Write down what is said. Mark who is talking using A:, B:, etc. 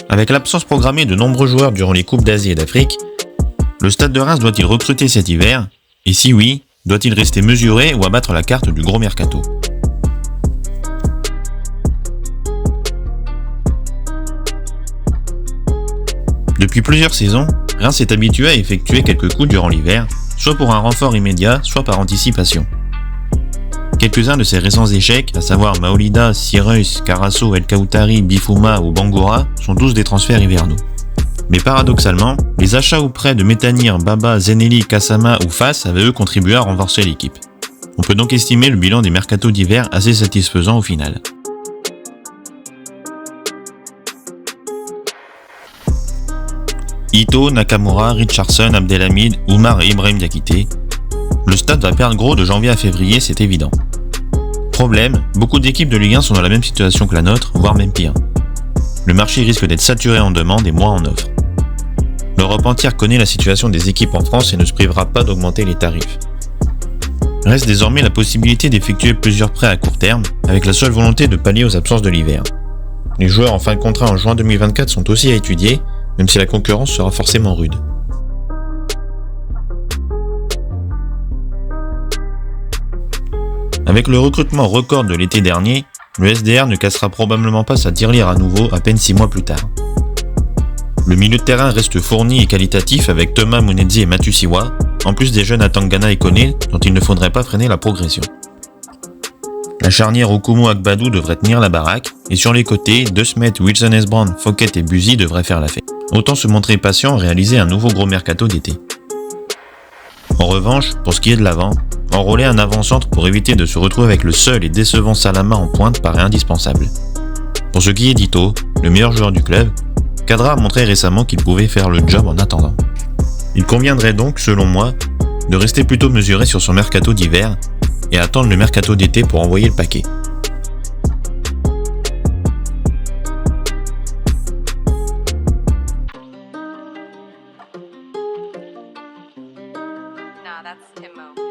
A: Avec l'absence programmée de nombreux joueurs durant les Coupes d'Asie et d'Afrique, le Stade de Reims doit-il recruter cet hiver? Et si oui, doit-il rester mesuré ou abattre la carte du gros mercato? Depuis plusieurs saisons, Reims s'est habitué à effectuer quelques coups durant l'hiver, soit pour un renfort immédiat, soit par anticipation. Quelques-uns de ses récents échecs, à savoir Maolida, Sireus, Carasso, El Kaoutari, Bifouma ou Bangoura, sont tous des transferts hivernaux. Mais paradoxalement, les achats ou prêts de Métanire, Baba, Zeneli, Kassama ou Fass avaient eux contribué à renforcer l'équipe. On peut donc estimer le bilan des mercatos d'hiver assez satisfaisant au final. Ito, Nakamura, Richardson, Abdelhamid, Oumar et Ibrahim Diakité. Le Stade va perdre gros de janvier à février, c'est évident. Problème, beaucoup d'équipes de Ligue 1 sont dans la même situation que la nôtre, voire même pire. Le marché risque d'être saturé en demande et moins en offre. L'Europe entière connaît la situation des équipes en France et ne se privera pas d'augmenter les tarifs. Reste désormais la possibilité d'effectuer plusieurs prêts à court terme, avec la seule volonté de pallier aux absences de l'hiver. Les joueurs en fin de contrat en juin 2024 sont aussi à étudier, même si la concurrence sera forcément rude. Avec le recrutement record de l'été dernier, le SDR ne cassera probablement pas sa tirelire à nouveau à peine 6 mois plus tard. Le milieu de terrain reste fourni et qualitatif avec Thomas Munedzi et Mathieu Siwa, en plus des jeunes Atangana et Koné dont il ne faudrait pas freiner la progression. La charnière Okumu Agbadou devrait tenir la baraque, et sur les côtés, De Smet, Wilson Esbrand, Fouquet et Buzy devraient faire la fête. Autant se montrer patient et réaliser un nouveau gros mercato d'été. En revanche, pour ce qui est de l'avant, enrôler un avant-centre pour éviter de se retrouver avec le seul et décevant Salama en pointe paraît indispensable. Pour ce qui est d'Ito, le meilleur joueur du club, Kadra a montré récemment qu'il pouvait faire le job en attendant. Il conviendrait donc, selon moi, de rester plutôt mesuré sur son mercato d'hiver et attendre le mercato d'été pour envoyer le paquet.
B: Nah, that's Timmo.